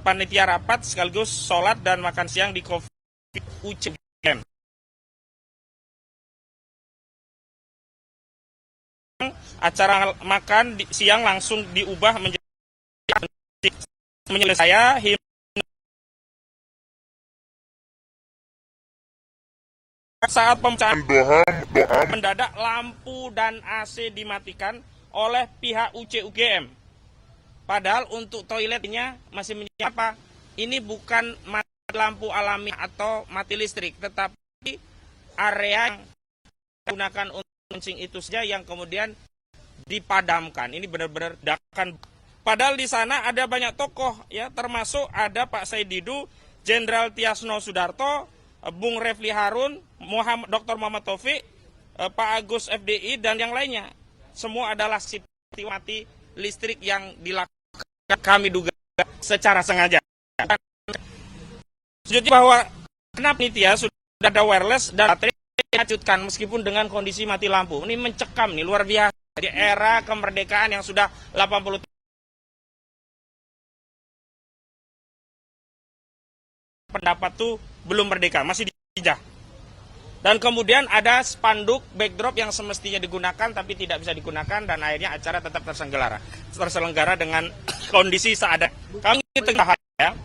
panitia rapat sekaligus sholat dan makan siang di Coffee UGM. Acara makan siang langsung diubah menjadi menyelesaikan saat pemecahan mendadak lampu dan AC dimatikan oleh pihak UGM. Padahal untuk toiletnya masih menyapa. Ini bukan mati lampu alami atau mati listrik, tetapi area yang digunakan untuk kencing itu saja yang kemudian dipadamkan. Ini benar-benar dakan. Padahal di sana ada banyak tokoh, ya, termasuk ada Pak Said Didu, Jenderal Tiasno Sudarto, Bung Refli Harun, Dr. Muhammad Taufik, Pak Agus FDI, dan yang lainnya. Semua adalah seperti mati listrik yang dilakukan kami duga secara sengaja. Jadi bahwa kenapa ini ya sudah ada wireless dan baterai dilanjutkan meskipun dengan kondisi mati lampu. Ini mencekam nih, luar biasa. Di era kemerdekaan yang sudah 80 pendapat tuh belum merdeka, masih dijajah. Dan kemudian ada spanduk backdrop yang semestinya digunakan tapi tidak bisa digunakan dan akhirnya acara tetap terselenggara dengan kondisi seadanya. Kami tengah ya.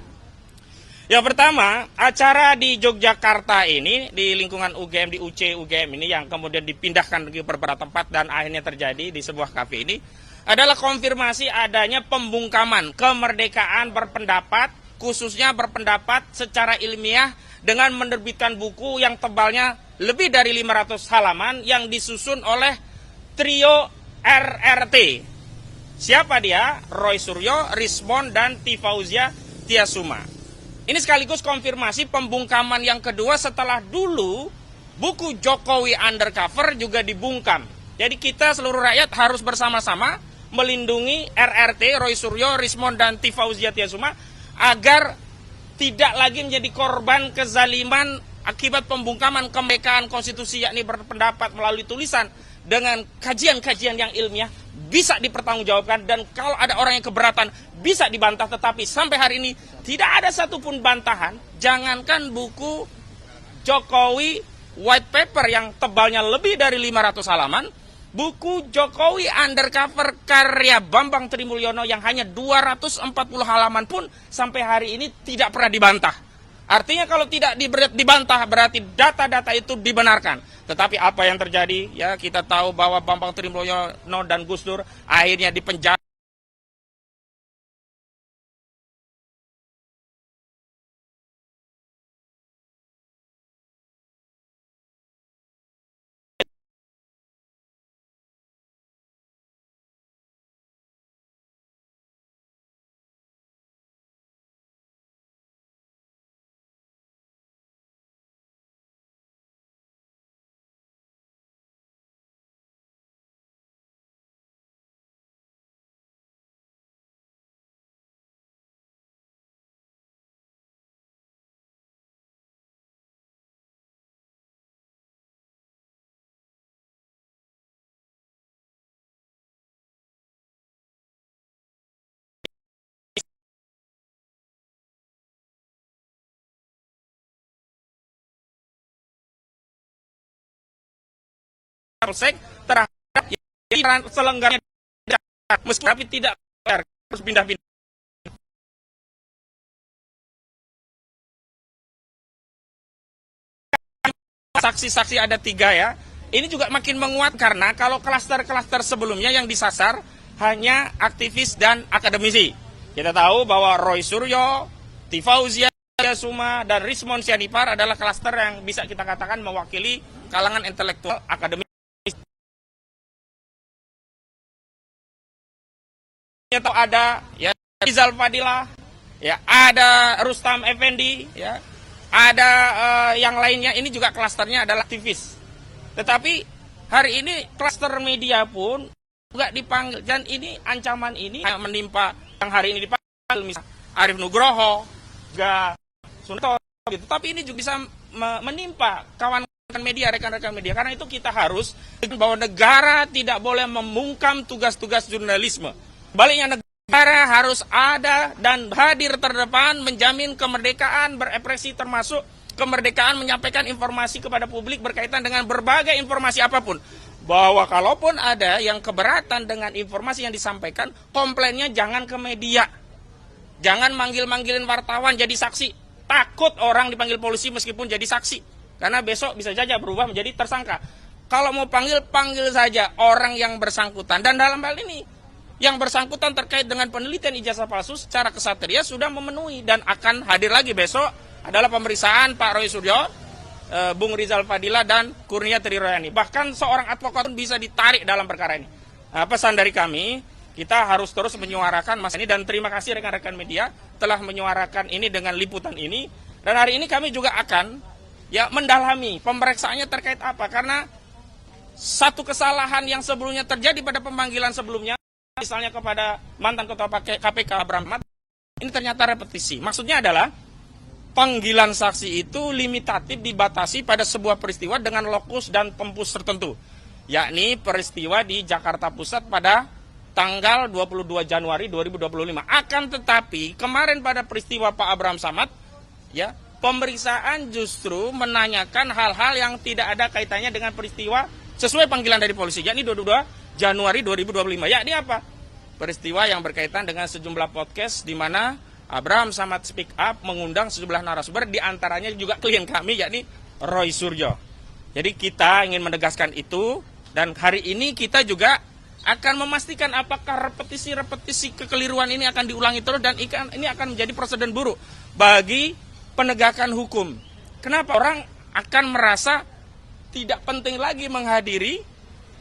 Yang pertama, acara di Yogyakarta ini di lingkungan UGM, di UGM ini yang kemudian dipindahkan ke beberapa tempat dan akhirnya terjadi di sebuah kafe ini adalah konfirmasi adanya pembungkaman kemerdekaan berpendapat, khususnya berpendapat secara ilmiah dengan menerbitkan buku yang tebalnya lebih dari 500 halaman yang disusun oleh trio RRT. Siapa dia? Roy Suryo, Rismond, dan Tifauzia Tiasuma. Ini sekaligus konfirmasi pembungkaman yang kedua setelah dulu buku Jokowi Undercover juga dibungkam. Jadi kita seluruh rakyat harus bersama-sama melindungi RRT, Roy Suryo, Rismond, dan Tifauzia Tiasuma agar tidak lagi menjadi korban kezaliman akibat pembungkaman kemerdekaan konstitusi, yakni berpendapat melalui tulisan dengan kajian-kajian yang ilmiah bisa dipertanggungjawabkan, dan kalau ada orang yang keberatan bisa dibantah. Tetapi sampai hari ini tidak ada satupun bantahan. Jangankan buku Jokowi white paper yang tebalnya lebih dari 500 halaman, buku Jokowi Undercover karya Bambang Trimulyono yang hanya 240 halaman pun sampai hari ini tidak pernah dibantah. Artinya kalau tidak dibantah berarti data-data itu dibenarkan. Tetapi apa yang terjadi? Ya, kita tahu bahwa Bambang Trimulyono dan Gus Dur akhirnya dipenjara. Polsek terhadap yang selenggaranya meski tapi tidak harus pindah-pindah. Saksi-saksi ada 3 ya. Ini juga makin menguat karena kalau klaster-klaster sebelumnya yang disasar hanya aktivis dan akademisi. Kita tahu bahwa Roy Suryo, Tifauzia Tiasuma, dan Rismond Sianipar adalah klaster yang bisa kita katakan mewakili kalangan intelektual akademis. Atau ada ya Rizal Fadilah, ya ada Rustam Effendi, ya ada yang lainnya. Ini juga klasternya adalah aktivis. Tetapi hari ini klaster media pun nggak dipanggil, dan ini ancaman ini menimpa yang hari ini dipanggil misalnya Arif Nugroho, Sunto, gitu. Tapi ini juga bisa menimpa kawan-kawan media, rekan-rekan media. Karena itu kita harus bahwa negara tidak boleh membungkam tugas-tugas jurnalisme. Baliknya negara Negara harus ada dan hadir terdepan menjamin kemerdekaan berekspresi termasuk kemerdekaan menyampaikan informasi kepada publik berkaitan dengan berbagai informasi apapun. Bahwa kalaupun ada yang keberatan dengan informasi yang disampaikan, komplainnya jangan ke media. Jangan manggil-manggilin wartawan jadi saksi. Takut orang dipanggil polisi meskipun jadi saksi. Karena besok bisa saja berubah menjadi tersangka. Kalau mau panggil, panggil saja orang yang bersangkutan. Dan dalam hal ini, yang bersangkutan terkait dengan penelitian ijazah palsu secara kesatria sudah memenuhi dan akan hadir lagi besok adalah pemeriksaan Pak Roy Suryo, Bung Rizal Fadila dan Kurnia Triroyani. Bahkan seorang advokat pun bisa ditarik dalam perkara ini. Nah, pesan dari kami, kita harus terus menyuarakan masalah ini dan terima kasih rekan-rekan media telah menyuarakan ini dengan liputan ini. Dan hari ini kami juga akan mendalami pemeriksaannya terkait apa, karena satu kesalahan yang sebelumnya terjadi pada pemanggilan sebelumnya, misalnya kepada mantan ketua KPK Abraham Samad, ini ternyata repetisi. Maksudnya adalah panggilan saksi itu limitatif dibatasi pada sebuah peristiwa dengan lokus dan tempus tertentu, yakni peristiwa di Jakarta Pusat pada tanggal 22 Januari 2025. Akan tetapi kemarin pada peristiwa Pak Abraham Samad, pemeriksaan justru menanyakan hal-hal yang tidak ada kaitannya dengan peristiwa sesuai panggilan dari polisi, yakni 22 Januari 2025. Yakni apa? Peristiwa yang berkaitan dengan sejumlah podcast di mana Abraham Samad Speak Up mengundang sejumlah narasumber, di antaranya juga klien kami, yakni Roy Suryo. Jadi kita ingin menegaskan itu, dan hari ini kita juga akan memastikan apakah repetisi-repetisi kekeliruan ini akan diulangi terus, dan ini akan menjadi presiden buruk bagi penegakan hukum. Kenapa orang akan merasa tidak penting lagi menghadiri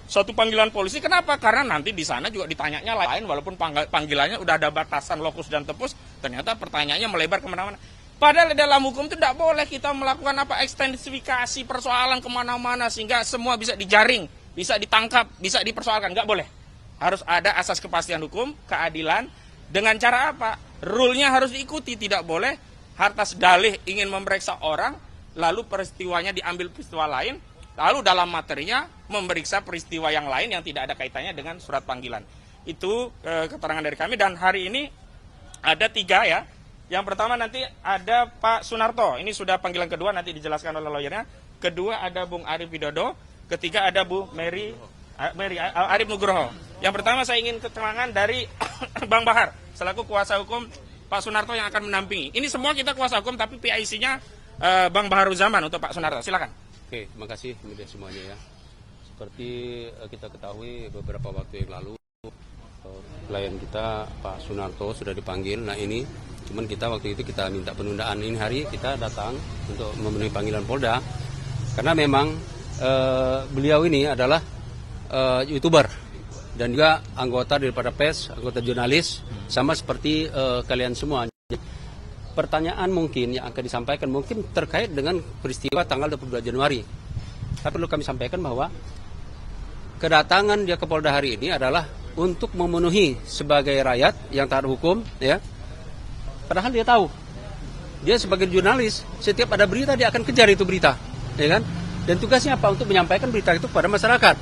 suatu panggilan polisi? Kenapa? Karena nanti di sana juga ditanyanya lain, walaupun panggilannya udah ada batasan lokus dan tempus, ternyata pertanyaannya melebar kemana-mana. Padahal dalam hukum itu tidak boleh kita melakukan ekstensifikasi persoalan kemana-mana sehingga semua bisa dijaring, bisa ditangkap, bisa dipersoalkan. Nggak boleh. Harus ada asas kepastian hukum, keadilan. Dengan cara apa? Rule-nya harus diikuti. Tidak boleh hartas dalih ingin memeriksa orang, lalu peristiwanya diambil peristiwa lain, lalu dalam materinya memeriksa peristiwa yang lain yang tidak ada kaitannya dengan surat panggilan. Itu keterangan dari kami, dan hari ini ada 3 ya. Yang pertama nanti ada Pak Sunarto, ini sudah panggilan kedua, nanti dijelaskan oleh lawyernya. Kedua ada Bung Arief Widodo, ketiga ada Bu Mary Arif Nugroho. Yang pertama saya ingin keterangan dari Bang Bahar, selaku kuasa hukum Pak Sunarto yang akan mendampingi. Ini semua kita kuasa hukum, tapi PIC-nya Bang Bahar Zaman untuk Pak Sunarto. Silakan. Oke, terima kasih media semuanya ya. Seperti kita ketahui beberapa waktu yang lalu klien kita Pak Sunarto sudah dipanggil. Nah ini, cuman kita waktu itu kita minta penundaan, ini hari kita datang untuk memenuhi panggilan Polda. Karena memang beliau ini adalah YouTuber dan juga anggota daripada PES, anggota jurnalis, sama seperti kalian semua. Pertanyaan mungkin yang akan disampaikan mungkin terkait dengan peristiwa tanggal 22 Januari. Tapi perlu kami sampaikan bahwa kedatangan dia ke Polda hari ini adalah untuk memenuhi sebagai rakyat yang taat hukum, ya. Padahal dia tahu, dia sebagai jurnalis, setiap ada berita dia akan kejar itu berita, ya kan? Dan tugasnya apa? Untuk menyampaikan berita itu kepada masyarakat.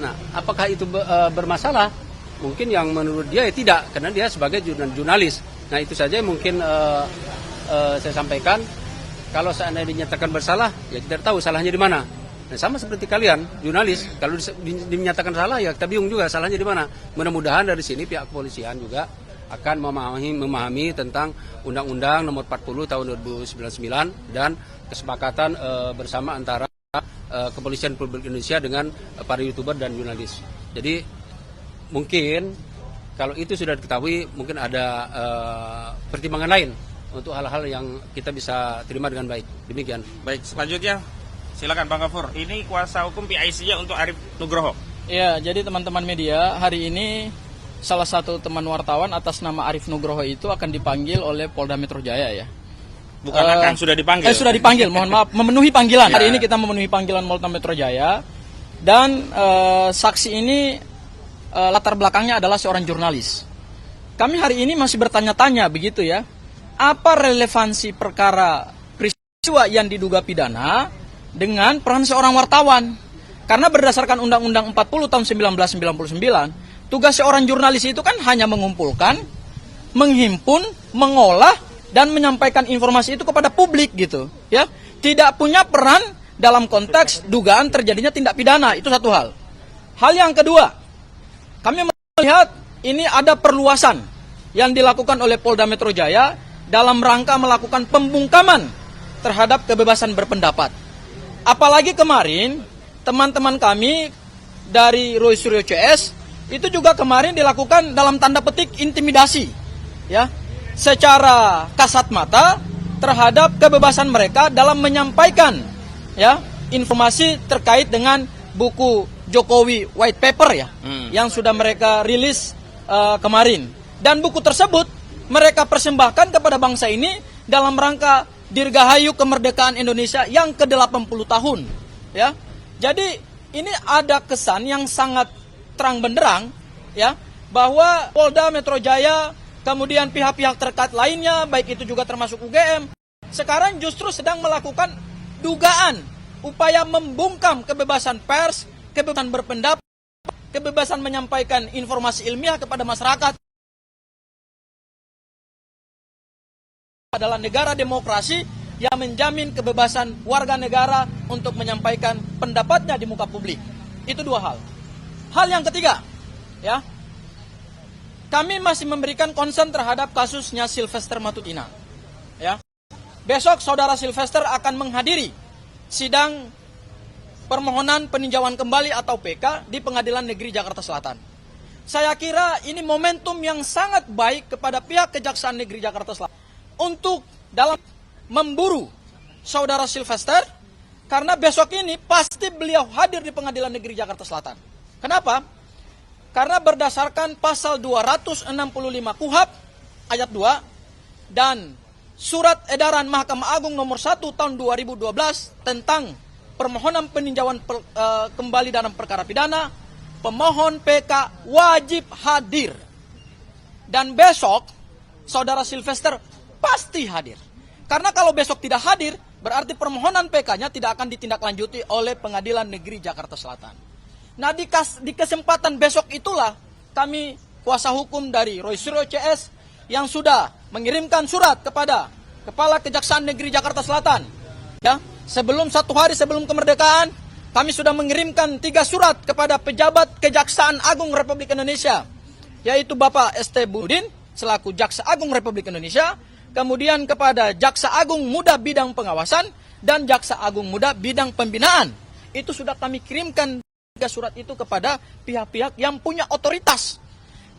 Nah, apakah itu bermasalah? Mungkin yang menurut dia ya tidak, karena dia sebagai jurnalis. Nah, itu saja mungkin saya sampaikan. Kalau seandainya dinyatakan bersalah, ya kita tahu salahnya di mana. Nah, sama seperti kalian, jurnalis, kalau dinyatakan salah, ya kita bingung juga salahnya di mana. Mudah-mudahan dari sini pihak kepolisian juga akan memahami tentang Undang-Undang Nomor 40 Tahun 2099 dan kesepakatan bersama antara Kepolisian Republik Indonesia dengan para YouTuber dan jurnalis. Jadi mungkin kalau itu sudah diketahui, mungkin ada pertimbangan lain untuk hal-hal yang kita bisa terima dengan baik. Demikian. Baik, selanjutnya silakan Bang Gafur. Ini kuasa hukum PIC-nya untuk Arief Nugroho. Ya, jadi teman-teman media, hari ini salah satu teman wartawan atas nama Arief Nugroho itu akan dipanggil oleh Polda Metro Jaya ya. Bukan akan, sudah dipanggil. Sudah dipanggil, mohon maaf, memenuhi panggilan. Ya. Hari ini kita memenuhi panggilan Polda Metro Jaya. Dan saksi ini latar belakangnya adalah seorang jurnalis. Kami hari ini masih bertanya-tanya begitu ya. Apa relevansi perkara peristiwa yang diduga pidana dengan peran seorang wartawan? Karena berdasarkan Undang-Undang 40 tahun 1999, tugas seorang jurnalis itu kan hanya mengumpulkan menghimpun, mengolah, dan menyampaikan informasi itu kepada publik gitu, ya. Tidak punya peran dalam konteks dugaan terjadinya tindak pidana, itu satu hal. Hal yang kedua, kami melihat ini ada perluasan yang dilakukan oleh Polda Metro Jaya dalam rangka melakukan pembungkaman terhadap kebebasan berpendapat. Apalagi kemarin teman-teman kami dari Roy Suryo CS itu juga kemarin dilakukan dalam tanda petik intimidasi, ya, secara kasat mata terhadap kebebasan mereka dalam menyampaikan, ya, informasi terkait dengan buku Jokowi White Paper, ya, yang sudah mereka rilis kemarin. Dan buku tersebut mereka persembahkan kepada bangsa ini dalam rangka Dirgahayu Kemerdekaan Indonesia yang ke-80 tahun, ya. Jadi ini ada kesan yang sangat terang benderang, ya, bahwa Polda Metro Jaya kemudian pihak-pihak terkait lainnya, baik itu juga termasuk UGM, sekarang justru sedang melakukan dugaan upaya membungkam kebebasan pers, kebebasan berpendapat, kebebasan menyampaikan informasi ilmiah kepada masyarakat. Adalah negara demokrasi yang menjamin kebebasan warga negara untuk menyampaikan pendapatnya di muka publik. Itu dua hal. Hal yang ketiga, ya, kami masih memberikan concern terhadap kasusnya Sylvester Matutina, ya. Besok saudara Sylvester akan menghadiri sidang permohonan peninjauan kembali atau PK di Pengadilan Negeri Jakarta Selatan. Saya kira ini momentum yang sangat baik kepada pihak Kejaksaan Negeri Jakarta Selatan untuk dalam memburu saudara Sylvester, karena besok ini pasti beliau hadir di Pengadilan Negeri Jakarta Selatan. Kenapa? Karena berdasarkan pasal 265 KUHP ayat 2 dan surat edaran Mahkamah Agung nomor 1 tahun 2012 tentang permohonan peninjauan kembali dalam perkara pidana, pemohon PK wajib hadir. Dan besok saudara Sylvester pasti hadir. Karena kalau besok tidak hadir, berarti permohonan PK-nya tidak akan ditindaklanjuti oleh Pengadilan Negeri Jakarta Selatan. Nah, di kesempatan besok itulah kami kuasa hukum dari Roy Suryo CS yang sudah mengirimkan surat kepada Kepala Kejaksaan Negeri Jakarta Selatan. Ya, sebelum 1 hari sebelum kemerdekaan, kami sudah mengirimkan 3 surat kepada pejabat Kejaksaan Agung Republik Indonesia, yaitu Bapak ST Budin selaku Jaksa Agung Republik Indonesia, kemudian kepada Jaksa Agung Muda Bidang Pengawasan dan Jaksa Agung Muda Bidang Pembinaan. Itu sudah kami kirimkan 3 surat itu kepada pihak-pihak yang punya otoritas.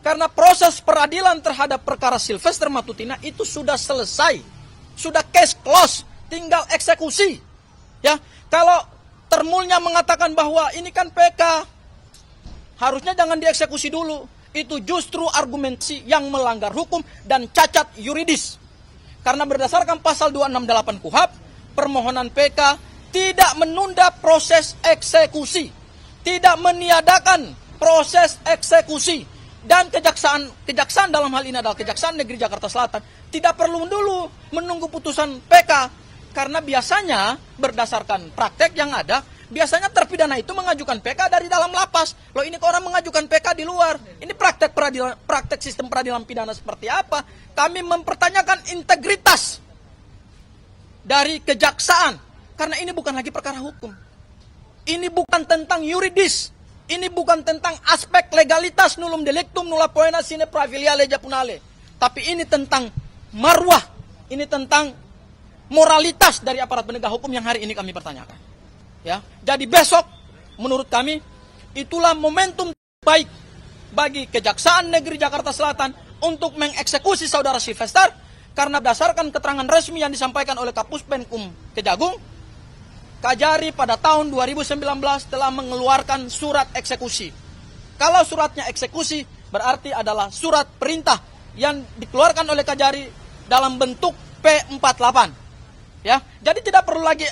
Karena proses peradilan terhadap perkara Sylvester Matutina itu sudah selesai. Sudah case close, tinggal eksekusi. Ya, kalau termulnya mengatakan bahwa ini kan PK, harusnya jangan dieksekusi dulu. Itu justru argumentasi yang melanggar hukum dan cacat yuridis. Karena berdasarkan pasal 268 KUHP, permohonan PK tidak menunda proses eksekusi, tidak meniadakan proses eksekusi. Dan kejaksaan dalam hal ini adalah Kejaksaan Negeri Jakarta Selatan tidak perlu dulu menunggu putusan PK, karena biasanya berdasarkan praktek yang ada, biasanya terpidana itu mengajukan PK dari dalam lapas. Loh, ini kok orang mengajukan PK di luar? Ini praktek sistem peradilan pidana seperti apa? Kami mempertanyakan integritas dari kejaksaan, karena ini bukan lagi perkara hukum. Ini bukan tentang yuridis. Ini bukan tentang aspek legalitas nullum delictum nulla poena sine praevilia legea punale. Tapi ini tentang marwah. Ini tentang moralitas dari aparat penegak hukum yang hari ini kami pertanyakan. Ya, jadi besok menurut kami itulah momentum baik bagi Kejaksaan Negeri Jakarta Selatan untuk mengeksekusi saudara Sylvester, karena berdasarkan keterangan resmi yang disampaikan oleh Kapus Penkum Kejagung, Kajari pada tahun 2019 telah mengeluarkan surat eksekusi. Kalau suratnya eksekusi berarti adalah surat perintah yang dikeluarkan oleh Kajari dalam bentuk P48. Ya, jadi tidak perlu lagi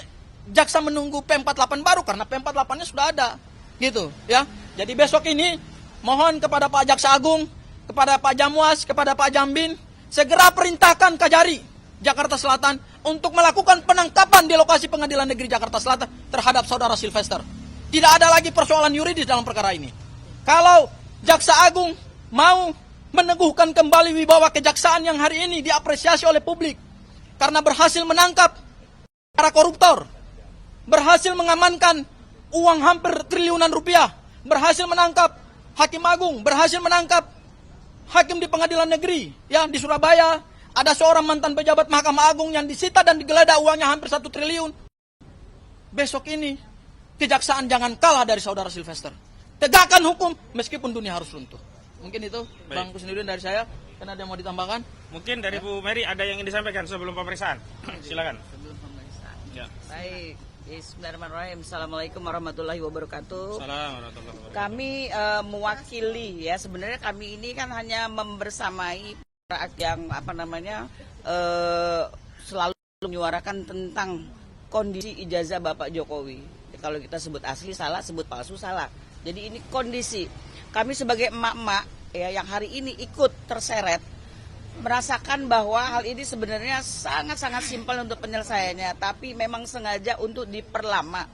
jaksa menunggu P48 baru karena P48-nya sudah ada. Gitu, ya. Jadi besok ini mohon kepada Pak Jaksa Agung, kepada Pak Jamwas, kepada Pak Jambin, segera perintahkan Kajari Jakarta Selatan untuk melakukan penangkapan di lokasi Pengadilan Negeri Jakarta Selatan terhadap saudara Sylvester. Tidak ada lagi persoalan yuridis dalam perkara ini. Kalau Jaksa Agung mau meneguhkan kembali wibawa kejaksaan yang hari ini diapresiasi oleh publik karena berhasil menangkap para koruptor, berhasil mengamankan uang hampir triliunan rupiah, berhasil menangkap hakim agung, berhasil menangkap hakim di pengadilan negeri. Ya, di Surabaya ada seorang mantan pejabat Mahkamah Agung yang disita dan digeledah uangnya hampir 1 triliun. Besok ini kejaksaan jangan kalah dari saudara Sylvester. Tegakkan hukum meskipun dunia harus runtuh. Mungkin itu Bang Kusnudin dari saya. Kan ada yang mau ditambahkan? Mungkin dari Bu Mary ada yang ingin disampaikan sebelum pemeriksaan. Silakan. Sebelum pemeriksaan. Ya. Baik. Bismillahirrahmanirrahim. Assalamualaikum warahmatullahi wabarakatuh. Assalamualaikum warahmatullahi wabarakatuh. Kami mewakili ya, sebenarnya kami ini kan hanya membersamai yang selalu menyuarakan tentang kondisi ijazah Bapak Jokowi. Kalau kita sebut asli salah, sebut palsu salah. Jadi ini kondisi. Kami sebagai emak-emak ya yang hari ini ikut terseret merasakan bahwa hal ini sebenarnya sangat-sangat simpel untuk penyelesaiannya, tapi memang sengaja untuk diperlama,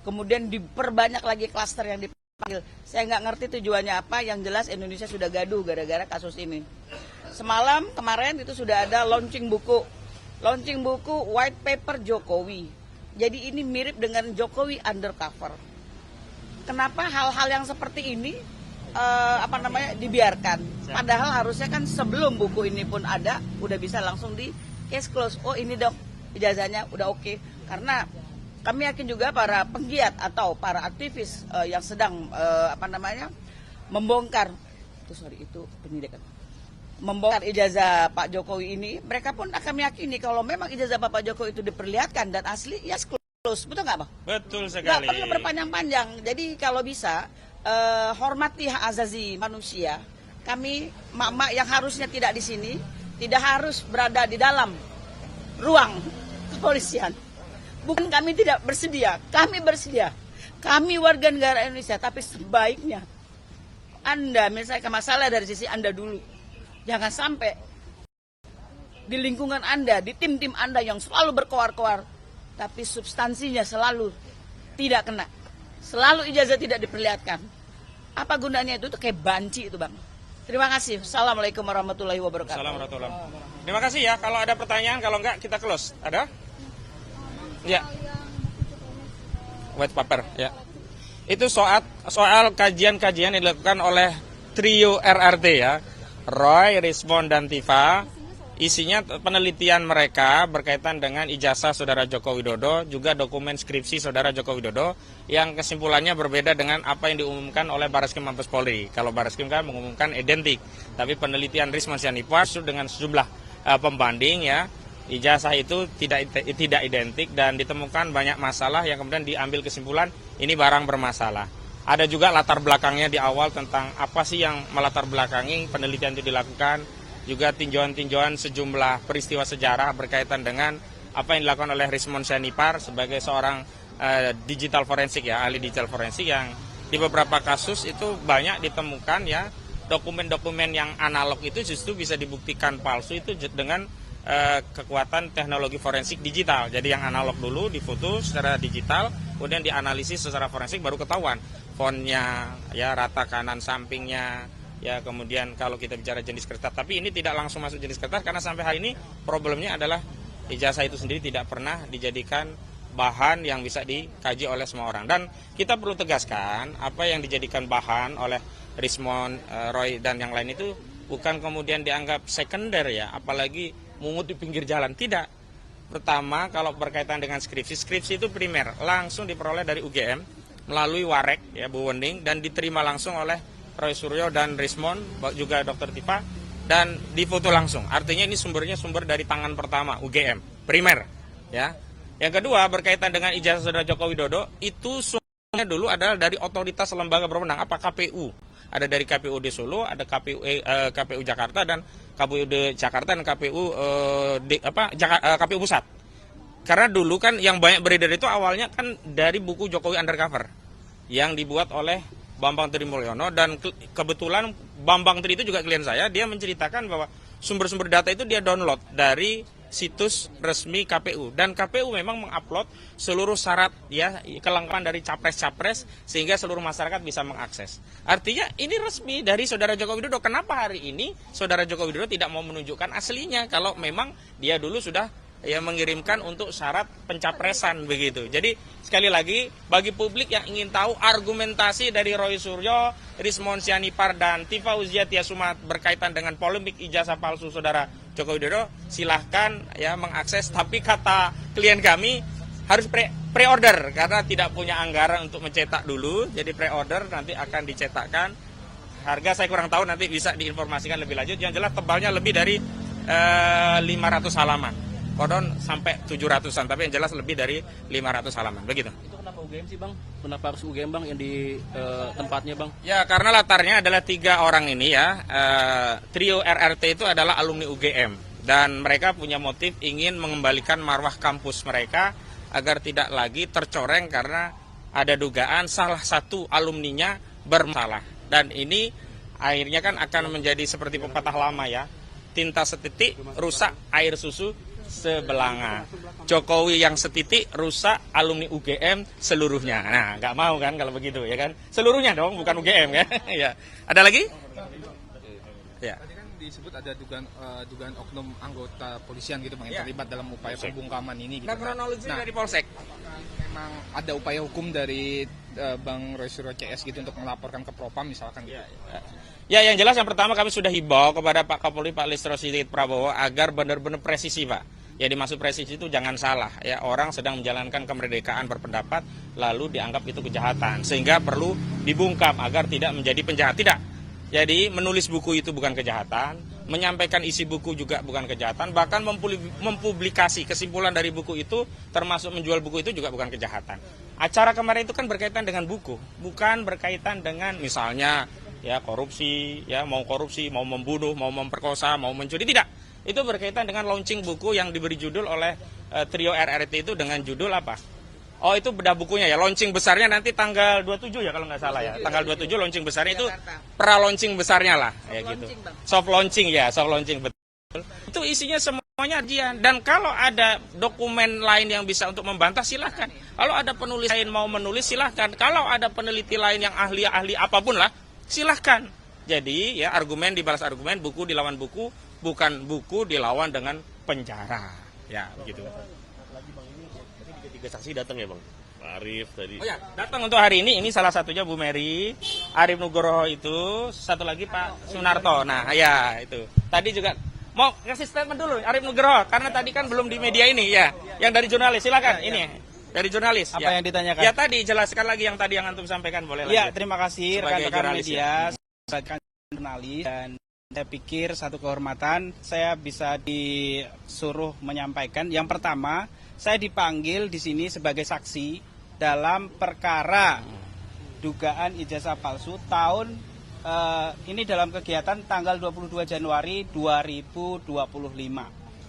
kemudian diperbanyak lagi klaster yang dipanggil. Saya nggak ngerti tujuannya apa, yang jelas Indonesia sudah gaduh gara-gara kasus ini. Semalam kemarin itu sudah ada launching buku white paper Jokowi. Jadi ini mirip dengan Jokowi undercover. Kenapa hal-hal yang seperti ini dibiarkan? Padahal harusnya kan sebelum buku ini pun ada, udah bisa langsung di case close. Oh ini dok ijazahnya udah oke. Karena kami yakin juga para penggiat atau para aktivis yang sedang membongkar membongkar ijazah Pak Jokowi ini, mereka pun akan meyakini kalau memang ijazah Pak Jokowi itu diperlihatkan dan asli, ya close. Betul nggak, Bang? Betul sekali. Nggak perlu berpanjang-panjang. Jadi kalau bisa hormati hak azazi manusia. Kami mak-mak yang harusnya tidak di sini, tidak harus berada di dalam ruang kepolisian. Bukan kami tidak bersedia, kami bersedia. Kami warga negara Indonesia, tapi sebaiknya Anda menyelesaikan masalah dari sisi Anda dulu. Jangan sampai di lingkungan Anda, di tim-tim Anda yang selalu berkoar-koar, tapi substansinya selalu tidak kena. Selalu ijazah tidak diperlihatkan. Apa gunanya itu? Itu kayak banci itu, Bang. Terima kasih. Assalamualaikum warahmatullahi wabarakatuh. Assalamualaikum warahmatullahi wabarakatuh. Terima kasih ya. Kalau ada pertanyaan, kalau enggak kita close. Ada? Ya. White paper, ya. Itu soal kajian-kajian yang dilakukan oleh trio RRT ya. Roy, Rismond, dan Tifa. Isinya penelitian mereka berkaitan dengan ijazah Saudara Joko Widodo, juga dokumen skripsi Saudara Joko Widodo, yang kesimpulannya berbeda dengan apa yang diumumkan oleh Barreskrim Mabes Polri. Kalau Barreskrim kan mengumumkan identik, tapi penelitian Rismond Syanipa dengan sejumlah pembanding ya, ijazah itu tidak identik dan ditemukan banyak masalah yang kemudian diambil kesimpulan ini barang bermasalah. Ada juga latar belakangnya di awal tentang apa sih yang melatar belakangi penelitian itu dilakukan, juga tinjauan-tinjauan sejumlah peristiwa sejarah berkaitan dengan apa yang dilakukan oleh Rismond Syanipa sebagai seorang digital forensik ya, ahli digital forensik yang di beberapa kasus itu banyak ditemukan ya dokumen-dokumen yang analog itu justru bisa dibuktikan palsu itu dengan kekuatan teknologi forensik digital. Jadi yang analog dulu difoto secara digital, kemudian dianalisis secara forensik baru ketahuan fontnya, ya rata kanan sampingnya, ya kemudian kalau kita bicara jenis kertas. Tapi ini tidak langsung masuk jenis kertas karena sampai hari ini problemnya adalah ijazah itu sendiri tidak pernah dijadikan bahan yang bisa dikaji oleh semua orang. Dan kita perlu tegaskan apa yang dijadikan bahan oleh Rismond, Roy dan yang lain itu bukan kemudian dianggap sekunder ya, apalagi mungut di pinggir jalan. Tidak. Pertama, kalau berkaitan dengan skripsi itu primer, langsung diperoleh dari UGM melalui Warek ya Bu Wening dan diterima langsung oleh Roy Suryo dan Rismond, juga Dr. Tifa, dan difoto langsung. Artinya ini sumbernya sumber dari tangan pertama UGM, primer ya. Yang kedua, berkaitan dengan ijazah Saudara Joko Widodo, itu sumbernya dulu adalah dari otoritas lembaga berwenang, apa KPU. Ada dari KPUD Solo, ada KPU Jakarta dan KPUD Jakarta dan KPU Pusat. Karena dulu kan yang banyak beredar itu awalnya kan dari buku Jokowi Undercover yang dibuat oleh Bambang Tri Mulyono, dan kebetulan Bambang Tri itu juga klien saya, dia menceritakan bahwa sumber-sumber data itu dia download dari situs resmi KPU, dan KPU memang mengupload seluruh syarat ya kelengkapan dari capres-capres sehingga seluruh masyarakat bisa mengakses. Artinya ini resmi dari Saudara Joko Widodo. Kenapa hari ini Saudara Joko Widodo tidak mau menunjukkan aslinya kalau memang dia dulu sudah ya mengirimkan untuk syarat pencapresan begitu. Jadi sekali lagi bagi publik yang ingin tahu argumentasi dari Roy Suryo, Rismon Sianipar dan Tifa Uzia Tiasuma berkaitan dengan polemik ijazah palsu Saudara Joko Widodo, silahkan ya mengakses. Tapi kata klien kami harus pre-order karena tidak punya anggaran untuk mencetak dulu. Jadi pre-order nanti akan dicetakkan. Harga saya kurang tahu, nanti bisa diinformasikan lebih lanjut. Yang jelas tebalnya lebih dari 500 halaman. Kodon sampai 700-an, tapi yang jelas lebih dari 500 halaman, begitu. Itu kenapa UGM sih Bang? Kenapa harus UGM Bang yang di tempatnya Bang? Ya karena latarnya adalah 3 orang ini ya, trio RRT itu adalah alumni UGM. Dan mereka punya motif ingin mengembalikan marwah kampus mereka agar tidak lagi tercoreng karena ada dugaan salah satu alumninya bermasalah. Dan ini akhirnya kan akan menjadi seperti pepatah lama ya, tinta setitik rusak air susu sebelanga. Jokowi yang setitik rusak alumni UGM seluruhnya. Nah, nggak mau kan kalau begitu ya kan? Seluruhnya dong, bukan UGM ya. Ya. Ada lagi? Ya. Tadi kan disebut ada dugaan oknum anggota polisian gitu Bang yang terlibat dalam upaya pembungkaman ini gitu. Nah, kronologi dari Polsek. Memang ada upaya hukum dari Bang Roy Suryo CS gitu untuk melaporkan ke Propam misalkan gitu. Ya, yang jelas yang pertama kami sudah himbau kepada Pak Kapolri Pak Listio Sigit Prabowo agar benar-benar presisi Pak. Ya dimaksud presisi itu jangan salah ya, orang sedang menjalankan kemerdekaan berpendapat lalu dianggap itu kejahatan sehingga perlu dibungkam agar tidak menjadi penjahat. Tidak. Jadi menulis buku itu bukan kejahatan, menyampaikan isi buku juga bukan kejahatan, bahkan mempublikasi kesimpulan dari buku itu termasuk menjual buku itu juga bukan kejahatan. Acara kemarin itu kan berkaitan dengan buku, bukan berkaitan dengan misalnya ya korupsi, ya mau korupsi, mau membunuh, mau memperkosa, mau mencuri, tidak. Itu berkaitan dengan launching buku yang diberi judul oleh trio RRT itu dengan judul apa? Oh itu beda bukunya ya, launching besarnya nanti tanggal 27 ya kalau nggak salah ya. Tanggal 27 launching besarnya itu pra-launching besarnya lah ya gitu. Soft launching ya, soft launching betul. Itu isinya semuanya kajian. Dan kalau ada dokumen lain yang bisa untuk membantah silahkan. Kalau ada penulis lain mau menulis silahkan. Kalau ada peneliti lain yang ahli apapun lah silahkan. Jadi ya argumen dibalas argumen, buku dilawan buku, bukan buku dilawan dengan penjara. Ya begitu. Tiga saksi datang ya Bang? Pak Arief tadi. Oh ya, datang untuk hari ini salah satunya Bu Mary, Arif Nugroho itu, satu lagi Pak Sunarto. Nah ya itu. Tadi juga mau kasih statement dulu Arif Nugroho, karena tadi kan belum di media ini ya. Yang dari jurnalis, silakan ini. Dari jurnalis. Apa ya. yang ditanyakan? Ya tadi jelaskan lagi yang tadi yang antum sampaikan, boleh lagi. Ya, terima kasih Sebagai rekan-rekan jurnalis, media, rekan jurnalis, dan saya pikir satu kehormatan saya bisa disuruh menyampaikan. Yang pertama, saya dipanggil di sini sebagai saksi dalam perkara dugaan ijazah palsu tahun ini dalam kegiatan tanggal 22 Januari 2025.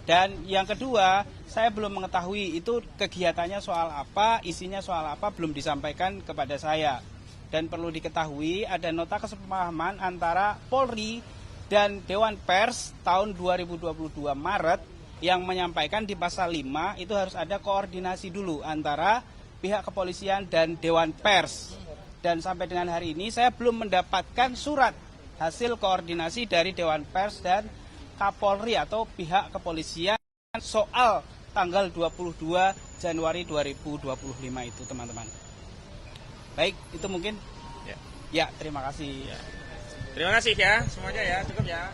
Dan yang kedua, saya belum mengetahui itu kegiatannya soal apa, isinya soal apa, belum disampaikan kepada saya. Dan perlu diketahui ada nota kesepahaman antara Polri dan Dewan Pers tahun 2022 Maret yang menyampaikan di pasal 5 itu harus ada koordinasi dulu antara pihak kepolisian dan Dewan Pers. Dan sampai dengan hari ini saya belum mendapatkan surat hasil koordinasi dari Dewan Pers dan Kapolri atau pihak kepolisian soal tanggal 22 Januari 2025 itu teman-teman. Baik, itu mungkin. Ya, terima kasih. Terima kasih ya semuanya ya, cukup ya.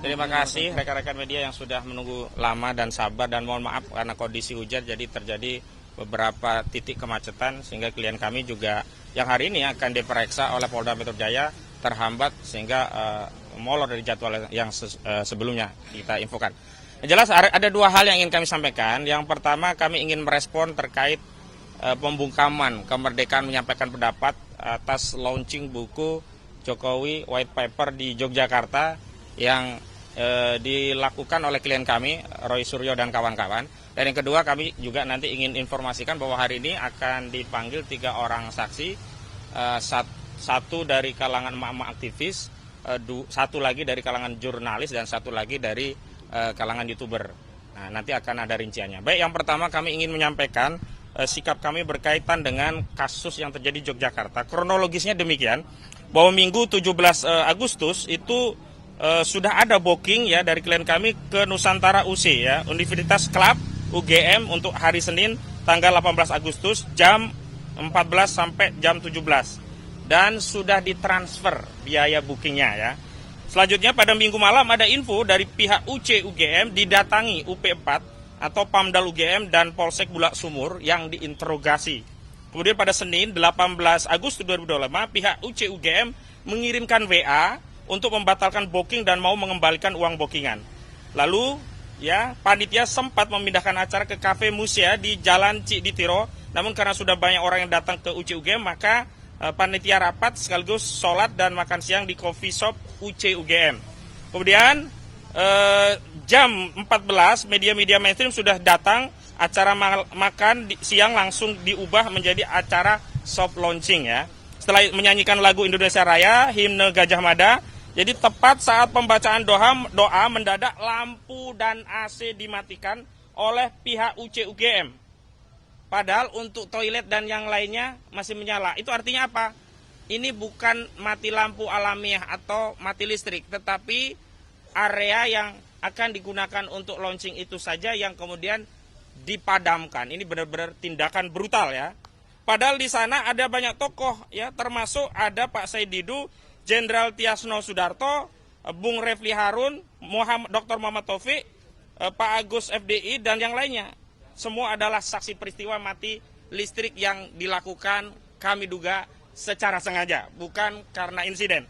Terima kasih rekan-rekan media yang sudah menunggu lama dan sabar, dan mohon maaf karena kondisi hujan jadi terjadi beberapa titik kemacetan sehingga klien kami juga yang hari ini akan diperiksa oleh Polda Metro Jaya terhambat sehingga molor dari jadwal yang sebelumnya kita infokan. Yang jelas ada dua hal yang ingin kami sampaikan. Yang pertama, kami ingin merespon terkait pembungkaman kemerdekaan menyampaikan pendapat atas launching buku Jokowi White Paper di Yogyakarta yang dilakukan oleh klien kami, Roy Suryo dan kawan-kawan. Dan yang kedua, kami juga nanti ingin informasikan bahwa hari ini akan dipanggil 3 orang saksi, satu dari kalangan emak-emak aktivis, satu lagi dari kalangan jurnalis, dan satu lagi dari kalangan YouTuber. Nah, nanti akan ada rinciannya. Baik, yang pertama kami ingin menyampaikan sikap kami berkaitan dengan kasus yang terjadi di Yogyakarta. Kronologisnya demikian, bahwa Minggu 17 Agustus itu sudah ada booking ya dari klien kami ke Nusantara UC ya, Universitas Club UGM untuk hari Senin tanggal 18 Agustus jam 14 sampai jam 17. Dan sudah ditransfer biaya bookingnya ya. Selanjutnya pada Minggu malam ada info dari pihak UC UGM didatangi UP4 atau Pamdal UGM dan Polsek Bulak Sumur yang diinterogasi. Kemudian pada Senin 18 Agustus 2025 pihak UC UGM mengirimkan WA untuk membatalkan booking dan mau mengembalikan uang bookingan. Lalu ya panitia sempat memindahkan acara ke Cafe Musia di Jalan Cikditiro. Namun karena sudah banyak orang yang datang ke UC UGM, maka panitia rapat sekaligus sholat dan makan siang di coffee shop UC UGM. Kemudian jam 14 media-media mainstream sudah datang, acara makan siang langsung diubah menjadi acara soft launching ya. Setelah menyanyikan lagu Indonesia Raya, himne Gajah Mada, jadi tepat saat pembacaan doa mendadak lampu dan AC dimatikan oleh pihak UC UGM. Padahal untuk toilet dan yang lainnya masih menyala. Itu artinya apa? Ini bukan mati lampu alamiah atau mati listrik, tetapi area yang akan digunakan untuk launching itu saja yang kemudian dipadamkan. Ini benar-benar tindakan brutal ya. Padahal di sana ada banyak tokoh ya, termasuk ada Pak Said Didu, Jenderal Tiasno Sudarto, Bung Refli Harun, Dr. Muhammad Taufik, Pak Agus FDI, dan yang lainnya. Semua adalah saksi peristiwa mati listrik yang dilakukan kami duga secara sengaja, bukan karena insiden.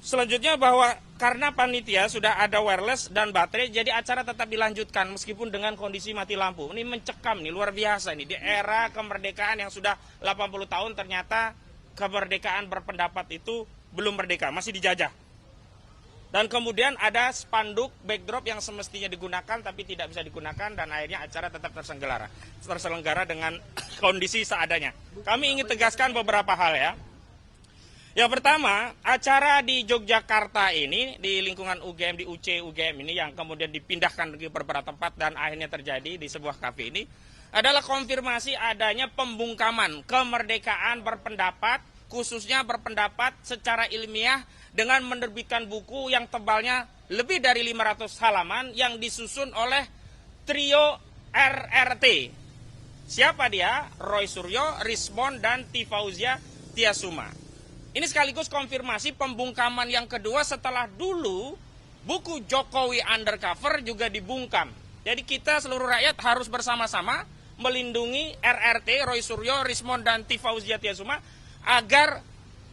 Selanjutnya bahwa karena panitia sudah ada wireless dan baterai, jadi acara tetap dilanjutkan meskipun dengan kondisi mati lampu. Ini mencekam nih, luar biasa nih. Di era kemerdekaan yang sudah 80 tahun ternyata kemerdekaan berpendapat itu belum merdeka, masih dijajah. Dan kemudian ada spanduk backdrop yang semestinya digunakan tapi tidak bisa digunakan, dan akhirnya acara tetap terselenggara dengan kondisi seadanya. Kami ingin tegaskan beberapa hal ya. Yang pertama, acara di Yogyakarta ini di lingkungan UGM, di UC UGM ini yang kemudian dipindahkan ke beberapa tempat dan akhirnya terjadi di sebuah kafe ini adalah konfirmasi adanya pembungkaman kemerdekaan berpendapat, khususnya berpendapat secara ilmiah dengan menerbitkan buku yang tebalnya lebih dari 500 halaman yang disusun oleh trio RRT. Siapa dia? Roy Suryo, Rismond, dan Tifauzia Tiasuma. Ini sekaligus konfirmasi pembungkaman yang kedua setelah dulu buku Jokowi Undercover juga dibungkam. Jadi kita seluruh rakyat harus bersama-sama melindungi RRT, Roy Suryo, Rismond, dan Tifauzia Tiasuma agar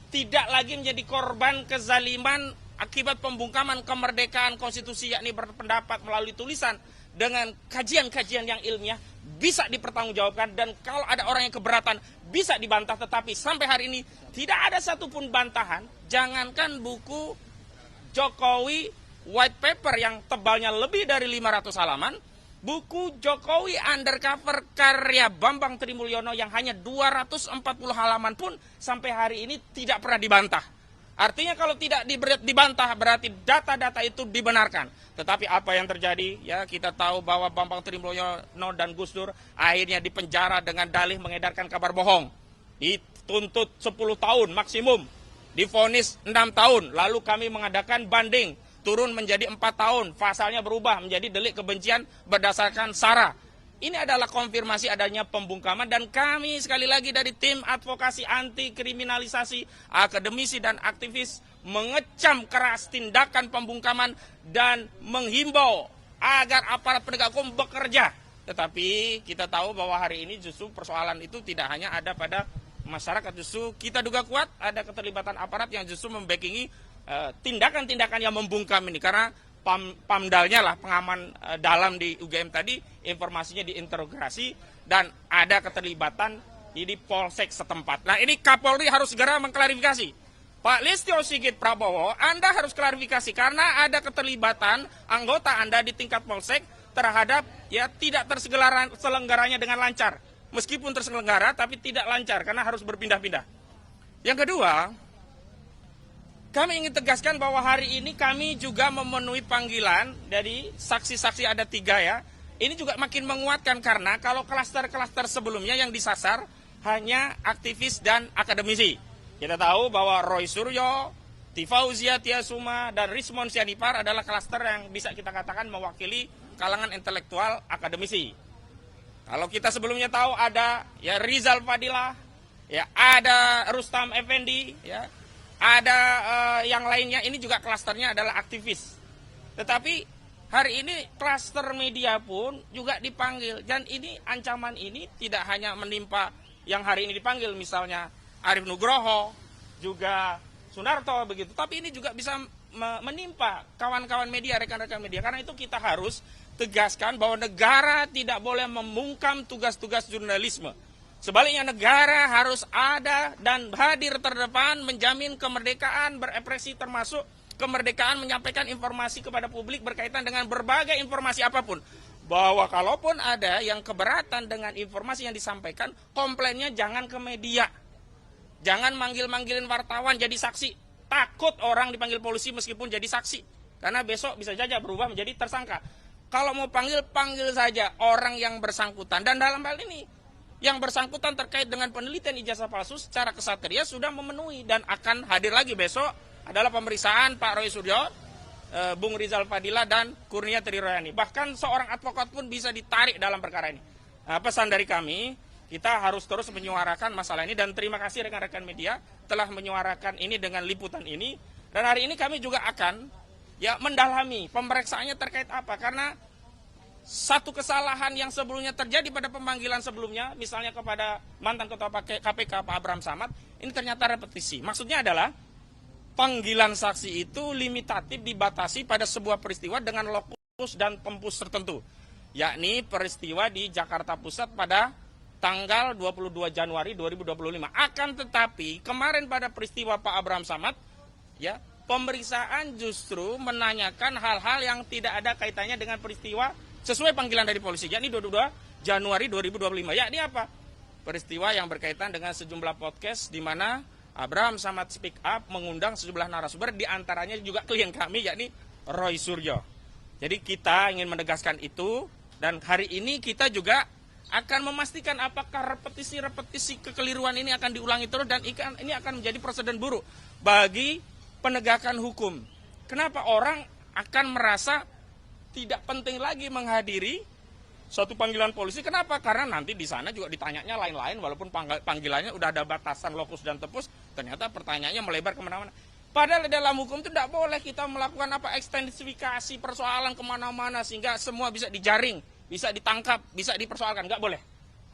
tidak lagi menjadi korban kezaliman akibat pembungkaman kemerdekaan konstitusi, yakni berpendapat melalui tulisan dengan kajian-kajian yang ilmiah bisa dipertanggungjawabkan, dan kalau ada orang yang keberatan bisa dibantah. Tetapi sampai hari ini tidak ada satupun bantahan. Jangankan buku Jokowi White Paper yang tebalnya lebih dari 500 halaman, buku Jokowi Undercover karya Bambang Trimulyono yang hanya 240 halaman pun sampai hari ini tidak pernah dibantah. Artinya kalau tidak dibantah berarti data-data itu dibenarkan. Tetapi apa yang terjadi? Ya, kita tahu bahwa Bambang Trimulyono dan Gus Dur akhirnya dipenjara dengan dalih mengedarkan kabar bohong. Dituntut 10 tahun maksimum, divonis 6 tahun. Lalu kami mengadakan banding, turun menjadi 4 tahun. Pasalnya berubah menjadi delik kebencian berdasarkan SARA. ini adalah konfirmasi adanya pembungkaman, dan kami sekali lagi dari tim advokasi anti kriminalisasi akademisi dan aktivis mengecam keras tindakan pembungkaman dan menghimbau agar aparat penegak hukum bekerja. Tetapi kita tahu bahwa hari ini justru persoalan itu tidak hanya ada pada masyarakat, justru kita duga kuat ada keterlibatan aparat yang justru membackingi tindakan-tindakan yang membungkam ini, karena Pamdalnya lah, pengaman dalam di UGM tadi, informasinya diinterogasi dan ada keterlibatan di Polsek setempat. Nah, ini Kapolri harus segera mengklarifikasi. Pak Listio Sigit Prabowo, Anda harus klarifikasi karena ada keterlibatan anggota Anda di tingkat Polsek terhadap ya tidak terselenggaranya dengan lancar. Meskipun terselenggara tapi tidak lancar karena harus berpindah-pindah. Yang kedua, kami ingin tegaskan bahwa hari ini kami juga memenuhi panggilan dari saksi-saksi, ada 3 ya. Ini juga makin menguatkan karena kalau klaster-klaster sebelumnya yang disasar hanya aktivis dan akademisi. Kita tahu bahwa Roy Suryo, Tifauzia Tiasuma, dan Rismon Sianipar adalah klaster yang bisa kita katakan mewakili kalangan intelektual akademisi. Kalau kita sebelumnya tahu ada ya Rizal Fadilah, ya ada Rustam Effendi, ya ada yang lainnya. Ini juga klasternya adalah aktivis. Tetapi hari ini klaster media pun juga dipanggil, dan ini ancaman ini tidak hanya menimpa yang hari ini dipanggil, misalnya Arif Nugroho, juga Sunarto begitu, tapi ini juga bisa menimpa kawan-kawan media, rekan-rekan media. Karena itu kita harus tegaskan bahwa negara tidak boleh membungkam tugas-tugas jurnalisme. Sebaliknya negara harus ada dan hadir terdepan menjamin kemerdekaan berekspresi, termasuk kemerdekaan menyampaikan informasi kepada publik berkaitan dengan berbagai informasi apapun. Bahwa kalaupun ada yang keberatan dengan informasi yang disampaikan, komplainnya jangan ke media. Jangan manggil-manggilin wartawan jadi saksi. Takut orang dipanggil polisi meskipun jadi saksi. Karena besok bisa saja berubah menjadi tersangka. Kalau mau panggil saja orang yang bersangkutan. Dan dalam hal ini, yang bersangkutan terkait dengan penelitian ijazah palsu secara kesatria sudah memenuhi dan akan hadir lagi besok adalah pemeriksaan Pak Roy Suryo, Bung Rizal Fadilah, dan Kurnia Triroyani. Bahkan seorang advokat pun bisa ditarik dalam perkara ini. Nah, pesan dari kami, kita harus terus menyuarakan masalah ini, dan terima kasih rekan-rekan media telah menyuarakan ini dengan liputan ini. Dan hari ini kami juga akan ya mendalami pemeriksaannya terkait apa, karena satu kesalahan yang sebelumnya terjadi pada pemanggilan sebelumnya, misalnya kepada mantan ketua KPK Pak Abraham Samad, ini ternyata repetisi. Maksudnya adalah panggilan saksi itu limitatif, dibatasi pada sebuah peristiwa dengan lokus dan tempus tertentu, yakni peristiwa di Jakarta Pusat pada tanggal 22 Januari 2025. Akan tetapi kemarin pada peristiwa Pak Abraham Samad, ya pemeriksaan justru menanyakan hal-hal yang tidak ada kaitannya dengan peristiwa sesuai panggilan dari polisi, yakni 22 Januari 2025. Yakni apa? Peristiwa yang berkaitan dengan sejumlah podcast di mana Abraham Samad speak up mengundang sejumlah narasumber, di antaranya juga klien kami, yakni Roy Suryo. Jadi kita ingin menegaskan itu, dan hari ini kita juga akan memastikan apakah repetisi kekeliruan ini akan diulangi terus, dan ini akan menjadi presiden buruk bagi penegakan hukum. Kenapa orang akan merasa tidak penting lagi menghadiri suatu panggilan polisi? Kenapa? Karena nanti di sana juga ditanyanya lain-lain, walaupun panggilannya udah ada batasan lokus dan tempus, ternyata pertanyaannya melebar kemana-mana. Padahal dalam hukum itu tidak boleh kita melakukan ekstensifikasi persoalan kemana-mana sehingga semua bisa dijaring, bisa ditangkap, bisa dipersoalkan. Nggak boleh.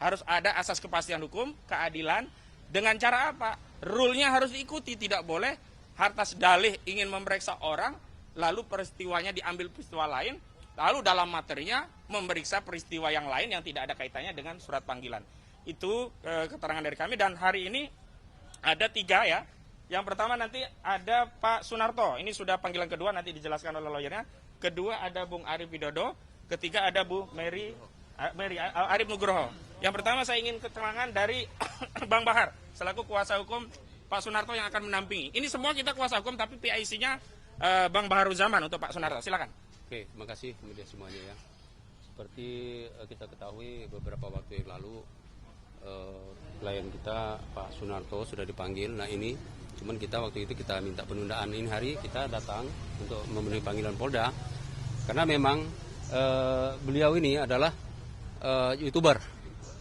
Harus ada asas kepastian hukum, keadilan. Dengan cara apa? Rule-nya harus diikuti. Tidak boleh hartas dalih ingin memeriksa orang, lalu peristiwanya diambil peristiwa lain, lalu dalam materinya memeriksa peristiwa yang lain yang tidak ada kaitannya dengan surat panggilan. Itu keterangan dari kami, dan hari ini ada 3 ya. Yang pertama nanti ada Pak Sunarto, ini sudah panggilan kedua, nanti dijelaskan oleh lawyernya. Kedua ada Bung Arif Widodo, ketiga ada Bu Mary Arif Nugroho. Yang pertama saya ingin keterangan dari Bang Bahar, selaku kuasa hukum Pak Sunarto yang akan mendampingi. Ini semua kita kuasa hukum, tapi PIC-nya Bang Baharuzaman untuk Pak Sunarto. Silakan. Oke, terima kasih media semuanya ya. Seperti kita ketahui beberapa waktu yang lalu klien kita Pak Sunarto sudah dipanggil. Nah ini, cuman kita waktu itu kita minta penundaan. Ini hari kita datang untuk memenuhi panggilan Polda, karena memang beliau ini adalah YouTuber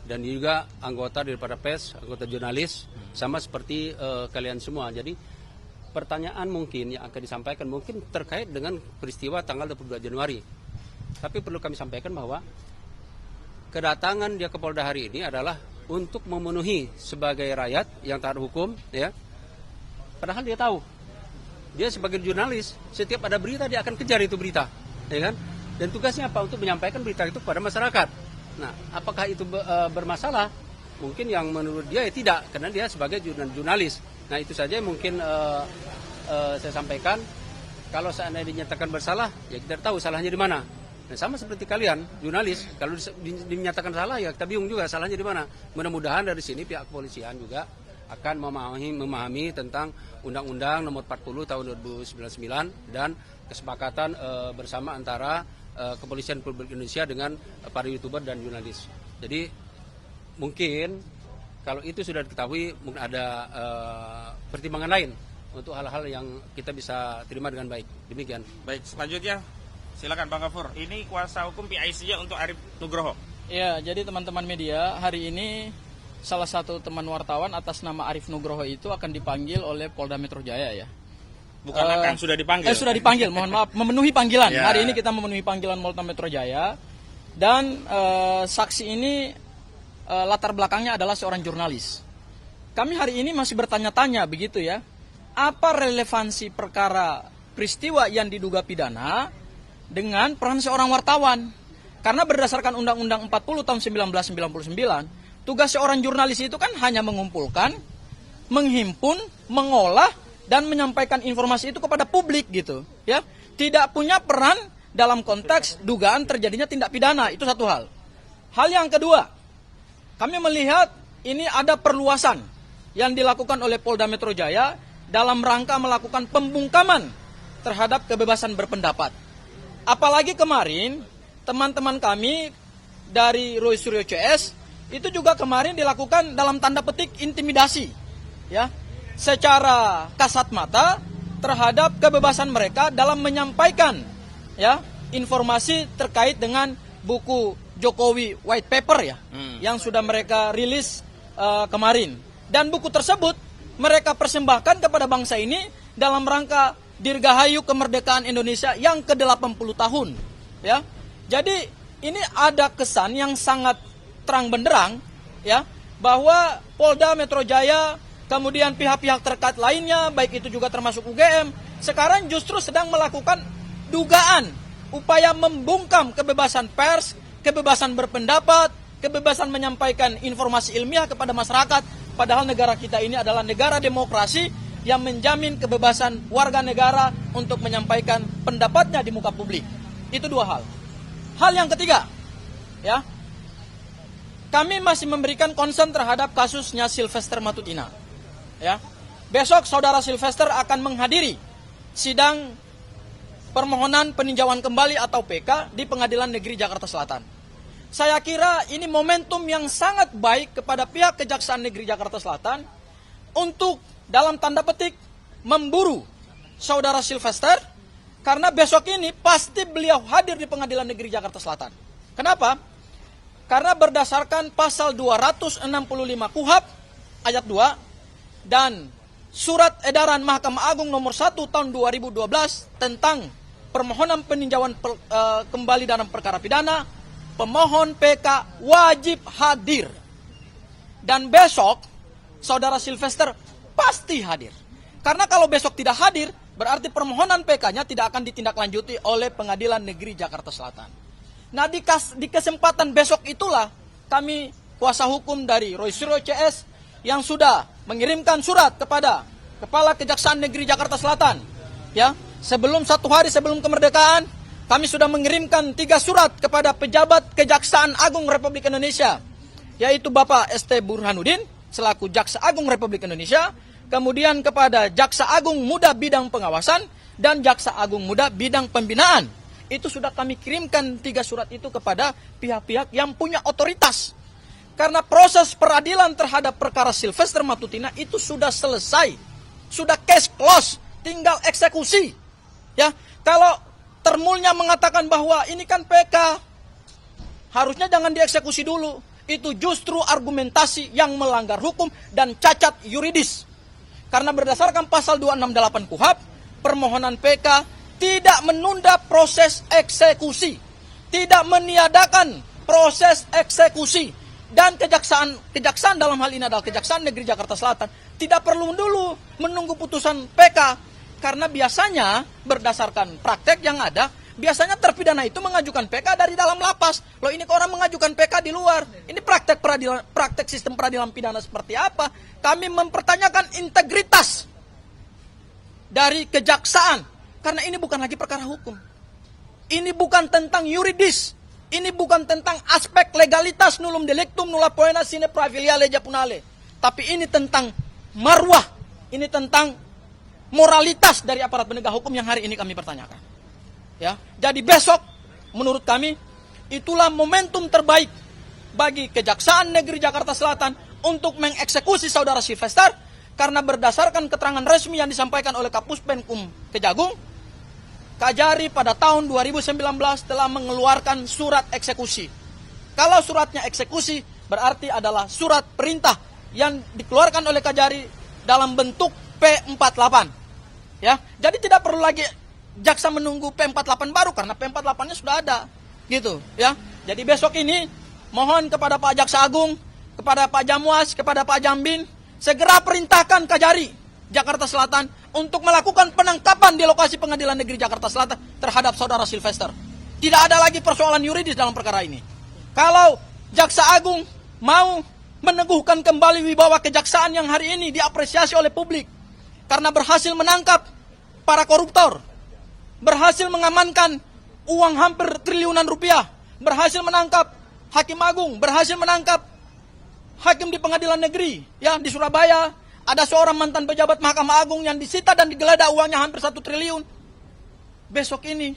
dan juga anggota daripada pers, anggota jurnalis, sama seperti kalian semua. Jadi pertanyaan mungkin yang akan disampaikan mungkin terkait dengan peristiwa tanggal 22 Januari. Tapi perlu kami sampaikan bahwa kedatangan dia ke Polda hari ini adalah untuk memenuhi sebagai rakyat yang taat hukum, ya. Padahal dia tahu, dia sebagai jurnalis, setiap ada berita dia akan kejar itu berita, ya kan? Dan tugasnya apa? Untuk menyampaikan berita itu kepada masyarakat. Nah, apakah itu bermasalah? Mungkin yang menurut dia ya tidak, karena dia sebagai jurnalis. Nah, itu saja yang mungkin saya sampaikan. Kalau seandainya dinyatakan bersalah, ya kita tahu salahnya di mana. Nah, sama seperti kalian, jurnalis, kalau dinyatakan salah ya kita bingung juga salahnya di mana. Mudah-mudahan dari sini pihak kepolisian juga akan memahami tentang Undang-Undang Nomor 40 Tahun 2009 dan kesepakatan bersama antara Kepolisian Republik Indonesia dengan para YouTuber dan jurnalis. Jadi mungkin kalau itu sudah diketahui mungkin ada pertimbangan lain untuk hal-hal yang kita bisa terima dengan baik. Demikian. Baik, selanjutnya silakan Bang Gafur. Ini kuasa hukum PIC untuk Arif Nugroho. Ya, jadi teman-teman media, hari ini salah satu teman wartawan atas nama Arif Nugroho itu akan dipanggil oleh Polda Metro Jaya, ya. Bukan akan, sudah dipanggil. Sudah dipanggil, mohon maaf, memenuhi panggilan. Ya. Hari ini kita memenuhi panggilan Polda Metro Jaya. Dan saksi ini latar belakangnya adalah seorang jurnalis. Kami hari ini masih bertanya-tanya begitu ya, apa relevansi perkara peristiwa yang diduga pidana dengan peran seorang wartawan. Karena berdasarkan Undang-Undang 40 tahun 1999, tugas seorang jurnalis itu kan hanya mengumpulkan, menghimpun, mengolah, dan menyampaikan informasi itu kepada publik gitu, ya. Tidak punya peran dalam konteks dugaan terjadinya tindak pidana, itu satu hal. Hal yang kedua, kami melihat ini ada perluasan yang dilakukan oleh Polda Metro Jaya dalam rangka melakukan pembungkaman terhadap kebebasan berpendapat. Apalagi kemarin teman-teman kami dari Roy Suryo CS itu juga kemarin dilakukan dalam tanda petik intimidasi, ya, secara kasat mata terhadap kebebasan mereka dalam menyampaikan, ya, informasi terkait dengan buku Jokowi White Paper, ya, yang sudah mereka rilis kemarin. Dan buku tersebut mereka persembahkan kepada bangsa ini dalam rangka Dirgahayu Kemerdekaan Indonesia yang ke-80 tahun, ya. Jadi ini ada kesan yang sangat terang benderang, ya, bahwa Polda Metro Jaya kemudian pihak-pihak terkait lainnya, baik itu juga termasuk UGM, sekarang justru sedang melakukan dugaan upaya membungkam kebebasan pers, kebebasan berpendapat, kebebasan menyampaikan informasi ilmiah kepada masyarakat. Padahal negara kita ini adalah negara demokrasi yang menjamin kebebasan warga negara untuk menyampaikan pendapatnya di muka publik. Itu dua hal. Hal yang ketiga, ya, kami masih memberikan concern terhadap kasusnya Sylvester Matutina. Ya, besok saudara Sylvester akan menghadiri sidang permohonan peninjauan kembali atau PK di Pengadilan Negeri Jakarta Selatan. Saya kira ini momentum yang sangat baik kepada pihak Kejaksaan Negeri Jakarta Selatan untuk dalam tanda petik memburu saudara Sylvester, karena besok ini pasti beliau hadir di Pengadilan Negeri Jakarta Selatan. Kenapa? Karena berdasarkan pasal 265 KUHP ayat 2 dan surat edaran Mahkamah Agung nomor 1 tahun 2012 tentang permohonan peninjauan kembali dalam perkara pidana, pemohon PK wajib hadir. Dan besok saudara Sylvester pasti hadir. Karena kalau besok tidak hadir, berarti permohonan PK-nya tidak akan ditindaklanjuti oleh Pengadilan Negeri Jakarta Selatan. Nah, di kesempatan besok itulah kami kuasa hukum dari Roy Suryo CS yang sudah mengirimkan surat kepada Kepala Kejaksaan Negeri Jakarta Selatan. Ya, sebelum 1 hari sebelum kemerdekaan, kami sudah mengirimkan 3 surat kepada pejabat Kejaksaan Agung Republik Indonesia, yaitu Bapak ST Burhanuddin selaku Jaksa Agung Republik Indonesia, kemudian kepada Jaksa Agung Muda Bidang Pengawasan dan Jaksa Agung Muda Bidang Pembinaan. Itu sudah kami kirimkan 3 surat itu kepada pihak-pihak yang punya otoritas. Karena proses peradilan terhadap perkara Sylvester Matutina itu sudah selesai, sudah case close, tinggal eksekusi. Ya, kalau termulnya mengatakan bahwa ini kan PK harusnya jangan dieksekusi dulu. Itu justru argumentasi yang melanggar hukum dan cacat yuridis. Karena berdasarkan pasal 268 KUHP, permohonan PK tidak menunda proses eksekusi, tidak meniadakan proses eksekusi, dan kejaksaan dalam hal ini adalah Kejaksaan Negeri Jakarta Selatan tidak perlu dulu menunggu putusan PK, karena biasanya berdasarkan praktek yang ada, biasanya terpidana itu mengajukan PK dari dalam lapas. Loh, ini kok orang mengajukan PK di luar? Ini praktek sistem peradilan pidana seperti apa? Kami mempertanyakan integritas dari kejaksaan, karena ini bukan lagi perkara hukum. Ini bukan tentang yuridis. Ini bukan tentang aspek legalitas nullum delictum nulla poena sine praevilia legea punale. Tapi ini tentang marwah. Ini tentang moralitas dari aparat penegak hukum yang hari ini kami pertanyakan. Ya, jadi besok menurut kami itulah momentum terbaik bagi Kejaksaan Negeri Jakarta Selatan untuk mengeksekusi saudara Sylvester, karena berdasarkan keterangan resmi yang disampaikan oleh Kapus Penkum Kejagung, Kajari pada tahun 2019 telah mengeluarkan surat eksekusi. Kalau suratnya eksekusi berarti adalah surat perintah yang dikeluarkan oleh Kajari dalam bentuk P48. Ya, jadi tidak perlu lagi jaksa menunggu P48 baru, karena P48-nya sudah ada, gitu ya. Jadi besok ini mohon kepada Pak Jaksa Agung, kepada Pak Jamwas, kepada Pak Jambin, segera perintahkan Kajari Jakarta Selatan untuk melakukan penangkapan di lokasi Pengadilan Negeri Jakarta Selatan terhadap saudara Sylvester. Tidak ada lagi persoalan yuridis dalam perkara ini. Kalau Jaksa Agung mau meneguhkan kembali wibawa kejaksaan yang hari ini diapresiasi oleh publik karena berhasil menangkap para koruptor, berhasil mengamankan uang hampir triliunan rupiah, berhasil menangkap hakim agung, berhasil menangkap hakim di pengadilan negeri, ya di Surabaya, ada seorang mantan pejabat Mahkamah Agung yang disita dan digeledah uangnya hampir 1 triliun. Besok ini,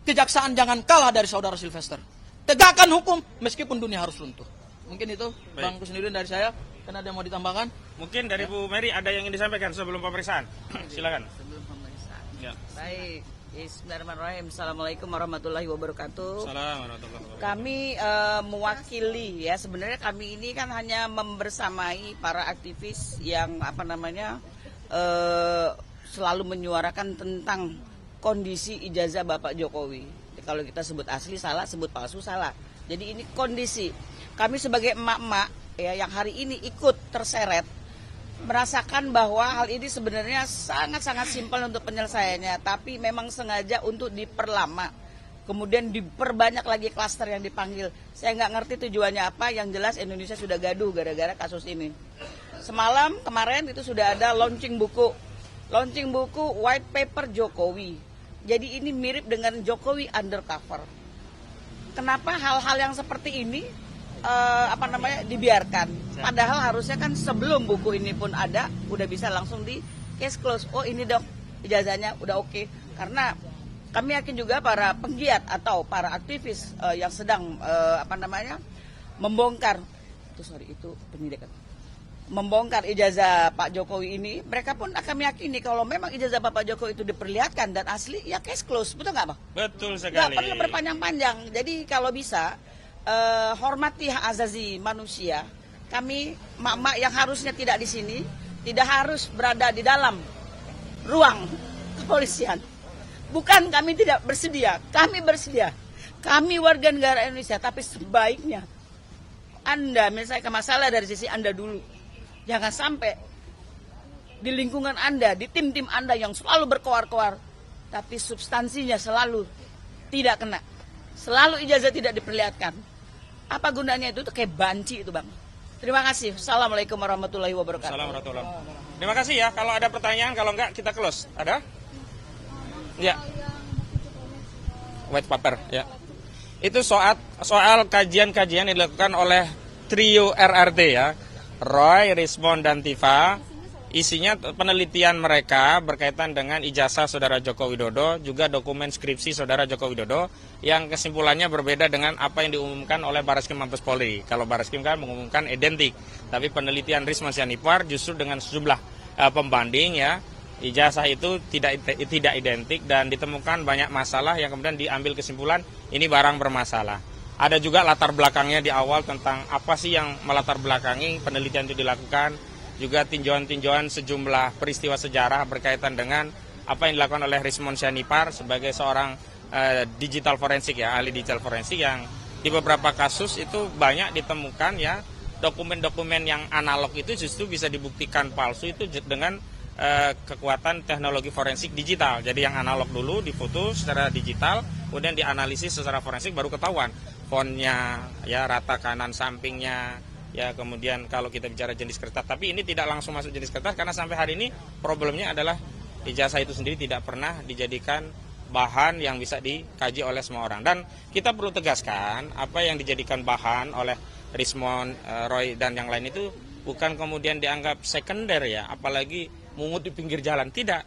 kejaksaan jangan kalah dari saudara Sylvester. Tegakkan hukum meskipun dunia harus runtuh. Mungkin itu, Bang Kusnudin dari saya, karena ada yang mau ditambahkan. Mungkin dari Bu Mary ada yang ingin disampaikan sebelum pemeriksaan. Silakan. Sebelum pemeriksaan. Ya. Baik. Bismillahirrahmanirrahim. Assalamualaikum warahmatullahi wabarakatuh. Assalamualaikum warahmatullahi wabarakatuh. Kami mewakili ya, sebenarnya kami ini kan hanya membersamai para aktivis yang selalu menyuarakan tentang kondisi ijazah Bapak Jokowi. Kalau kita sebut asli salah, sebut palsu salah. Jadi ini kondisi. Kami sebagai emak-emak ya yang hari ini ikut terseret merasakan bahwa hal ini sebenarnya sangat-sangat simpel untuk penyelesaiannya, tapi memang sengaja untuk diperlama, kemudian diperbanyak lagi klaster yang dipanggil. Saya nggak ngerti tujuannya apa, yang jelas Indonesia sudah gaduh gara-gara kasus ini. Semalam kemarin itu sudah ada launching buku white paper Jokowi. Jadi ini mirip dengan Jokowi undercover. Kenapa hal-hal yang seperti ini dibiarkan? Padahal harusnya kan sebelum buku ini pun ada, udah bisa langsung di case close. Oh ini dong ijazahnya udah oke. Karena kami yakin juga para penggiat atau para aktivis yang sedang membongkar membongkar ijazah Pak Jokowi ini, mereka pun akan meyakini kalau memang ijazah Bapak Jokowi itu diperlihatkan dan asli, ya case close, betul nggak Bang? Betul sekali. Nggak perlu berpanjang-panjang. Jadi kalau bisa hormati hak azazi manusia. Kami mak-mak yang harusnya tidak di sini, tidak harus berada di dalam ruang kepolisian. Bukan kami tidak bersedia, kami bersedia. Kami warga negara Indonesia, tapi sebaiknya Anda menyelesaikan masalah dari sisi Anda dulu. Jangan sampai di lingkungan Anda, di tim-tim Anda yang selalu berkoar-koar, tapi substansinya selalu tidak kena. Selalu ijazah tidak diperlihatkan. Apa gunanya itu? Itu kayak banci itu Bang. Terima kasih. Assalamualaikum warahmatullahi wabarakatuh. Assalamualaikum warahmatullahi wabarakatuh. Terima kasih ya. Kalau ada pertanyaan, kalau enggak kita close. Ada? Ya. White paper, ya. Itu soal kajian-kajian yang dilakukan oleh trio RRT ya. Roy, Rismond, dan Tifa. Isinya penelitian mereka berkaitan dengan ijazah Saudara Joko Widodo, juga dokumen skripsi Saudara Joko Widodo, yang kesimpulannya berbeda dengan apa yang diumumkan oleh Barreskrim Mabes Polri. Kalau Barreskrim kan mengumumkan identik, tapi penelitian Risma Sianipar justru dengan sejumlah pembanding ya, ijazah itu tidak identik dan ditemukan banyak masalah yang kemudian diambil kesimpulan ini barang bermasalah. Ada juga latar belakangnya di awal tentang apa sih yang melatar belakangi penelitian itu dilakukan. Juga tinjauan-tinjauan sejumlah peristiwa sejarah berkaitan dengan apa yang dilakukan oleh Rismond Sianipar sebagai seorang digital forensik ya, ahli digital forensik yang di beberapa kasus itu banyak ditemukan ya dokumen-dokumen yang analog itu justru bisa dibuktikan palsu itu dengan kekuatan teknologi forensik digital. Jadi yang analog dulu difoto secara digital, kemudian dianalisis secara forensik baru ketahuan fontnya, ya rata kanan sampingnya, ya kemudian kalau kita bicara jenis kertas. Tapi ini tidak langsung masuk jenis kertas karena sampai hari ini problemnya adalah ijazah itu sendiri tidak pernah dijadikan bahan yang bisa dikaji oleh semua orang. Dan kita perlu tegaskan apa yang dijadikan bahan oleh Rismond, Roy dan yang lain itu bukan kemudian dianggap sekunder ya, apalagi mungut di pinggir jalan. Tidak.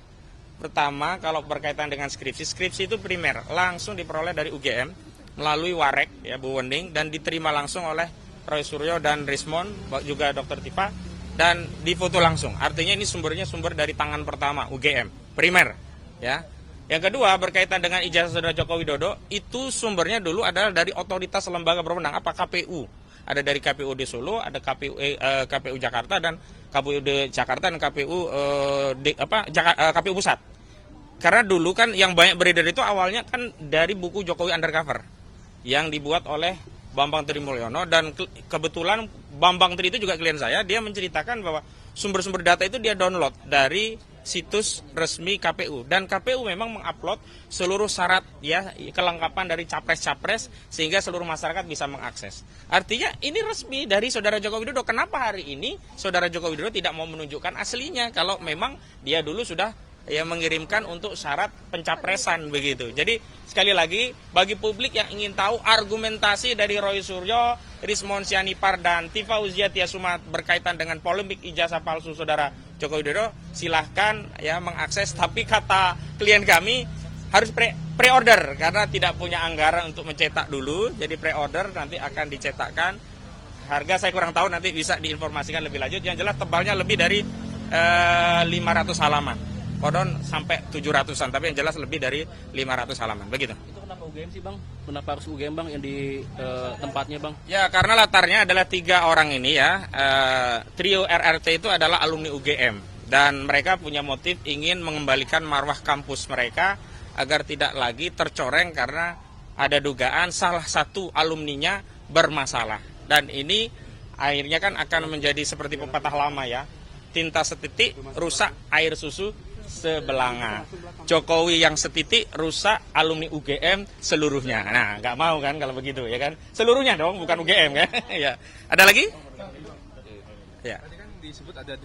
Pertama, kalau berkaitan dengan skripsi itu primer, langsung diperoleh dari UGM melalui Warek ya Bu Wening dan diterima langsung oleh Roy Suryo dan Rismond juga Dr. Tifa dan difoto langsung. Artinya ini sumbernya sumber dari tangan pertama UGM, primer ya. Yang kedua berkaitan dengan ijazah Saudara Joko Widodo itu sumbernya dulu adalah dari otoritas lembaga berwenang apa KPU. Ada dari KPUD Solo, ada KPU Jakarta dan KPUD Jakarta dan KPU Pusat. Karena dulu kan yang banyak beredar itu awalnya kan dari buku Jokowi Undercover yang dibuat oleh Bambang Tri Mulyono dan kebetulan Bambang Tri itu juga klien saya, dia menceritakan bahwa sumber-sumber data itu dia download dari situs resmi KPU dan KPU memang mengupload seluruh syarat ya kelengkapan dari capres-capres sehingga seluruh masyarakat bisa mengakses. Artinya ini resmi dari Saudara Joko Widodo. Kenapa hari ini Saudara Joko Widodo tidak mau menunjukkan aslinya kalau memang dia dulu sudah ya mengirimkan untuk syarat pencapresan begitu. Jadi sekali lagi bagi publik yang ingin tahu argumentasi dari Roy Suryo, Rismond Sianipar dan Tifa Uzia Tiasuma berkaitan dengan polemik ijazah palsu Saudara Joko Widodo, silahkan ya mengakses. Tapi kata klien kami harus pre-order karena tidak punya anggaran untuk mencetak dulu. Jadi pre-order nanti akan dicetakkan. Harga saya kurang tahu, nanti bisa diinformasikan lebih lanjut. Yang jelas tebalnya lebih dari 500 halaman. Kodon sampai 700-an, tapi yang jelas lebih dari 500 halaman, begitu. Itu kenapa UGM sih Bang? Kenapa harus UGM Bang yang di tempatnya Bang? Ya karena latarnya adalah 3 orang ini ya, trio RRT itu adalah alumni UGM. Dan mereka punya motif ingin mengembalikan marwah kampus mereka agar tidak lagi tercoreng karena ada dugaan salah satu alumninya bermasalah. Dan ini akhirnya kan akan menjadi seperti pepatah lama ya, tinta setitik rusak air susu sebelanga. Jokowi yang setitik rusak alumni UGM seluruhnya. Nah, nggak mau kan kalau begitu ya kan? Seluruhnya dong, bukan UGM kan? Ya. Ada lagi? Ya. Tadi kan disebut ada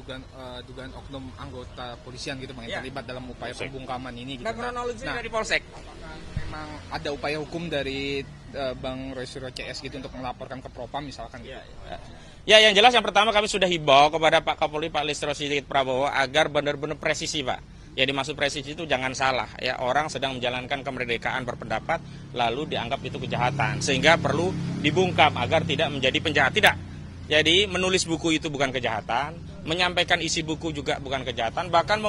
dugaan oknum anggota polisian gitu Bang yang terlibat dalam upaya pembungkaman ini gitu. Nah, kronologinya dari Polsek. Memang ada upaya hukum dari Bang Roy Suryo CS gitu untuk melaporkan ke Propam misalkan gitu. Ya, yang jelas yang pertama kami sudah himbau kepada Pak Kapolri Pak Listio Sigit Prabowo agar benar-benar presisi Pak. Ya dimaksud presisi itu jangan salah ya, orang sedang menjalankan kemerdekaan berpendapat lalu dianggap itu kejahatan sehingga perlu dibungkam agar tidak menjadi penjahat. Tidak. Jadi menulis buku itu bukan kejahatan, menyampaikan isi buku juga bukan kejahatan, bahkan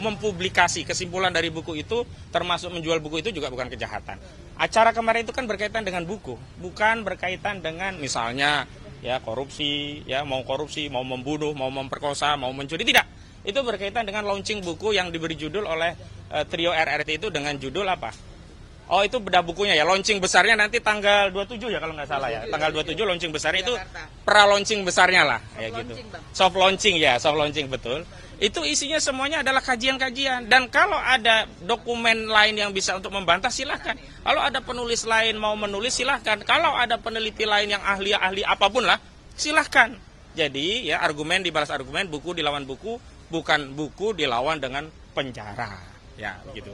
mempublikasi kesimpulan dari buku itu termasuk menjual buku itu juga bukan kejahatan. Acara kemarin itu kan berkaitan dengan buku, bukan berkaitan dengan misalnya ya korupsi, ya mau korupsi, mau membunuh, mau memperkosa, mau mencuri, tidak. Itu berkaitan dengan launching buku yang diberi judul oleh trio RRT itu dengan judul apa? Oh itu beda bukunya ya, launching besarnya nanti tanggal 27 ya kalau nggak salah ya. Tanggal 27 launching besarnya itu pra-launching besarnya lah ya gitu. Soft launching ya, soft launching betul. Itu isinya semuanya adalah kajian-kajian. Dan kalau ada dokumen lain yang bisa untuk membantah silahkan. Kalau ada penulis lain mau menulis silahkan. Kalau ada peneliti lain yang ahli apapun lah silahkan. Jadi ya argumen dibalas argumen, buku dilawan buku, bukan buku dilawan dengan penjara. Ya begitu.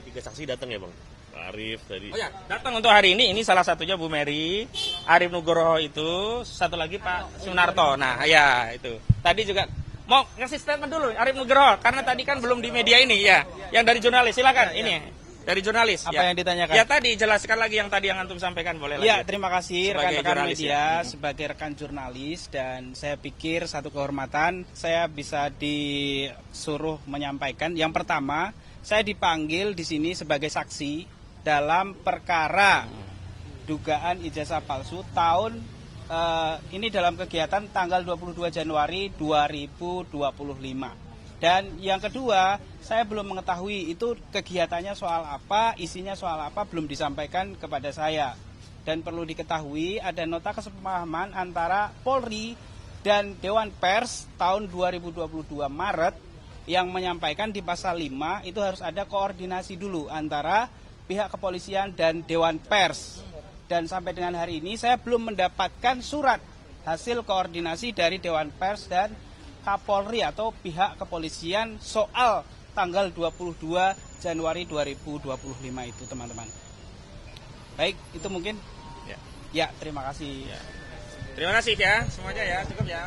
Tiga saksi datang ya Bang? Pak Arif tadi. Oh ya, datang untuk hari ini salah satunya Bu Mary, Arif Nugroho itu, satu lagi Pak Sunarto. Nah, ya itu. Tadi juga mau ngasih statement dulu Arif Nugroho karena tadi kan belum di media ini ya. Yang dari jurnalis silakan ini. Dari jurnalis. Apa yang ditanyakan? Ya tadi jelaskan lagi yang tadi yang antum sampaikan boleh lagi. Ya, terima kasih Sebagai rekan-rekan jurnalis, media ya. sebagai rekan jurnalis, dan saya pikir satu kehormatan saya bisa disuruh menyampaikan. Yang pertama, saya dipanggil di sini sebagai saksi dalam perkara dugaan ijazah palsu tahun ini dalam kegiatan tanggal 22 Januari 2025. Dan yang kedua, saya belum mengetahui itu kegiatannya soal apa, isinya soal apa, belum disampaikan kepada saya. Dan perlu diketahui ada nota kesepahaman antara Polri dan Dewan Pers tahun 2022 Maret yang menyampaikan di pasal 5 itu harus ada koordinasi dulu antara pihak kepolisian dan Dewan Pers. Dan sampai dengan hari ini saya belum mendapatkan surat hasil koordinasi dari Dewan Pers dan Kapolri atau pihak kepolisian soal tanggal 22 Januari 2025 itu, teman-teman. Baik, itu mungkin. Ya, terima kasih. Terima kasih ya semuanya ya, cukup ya.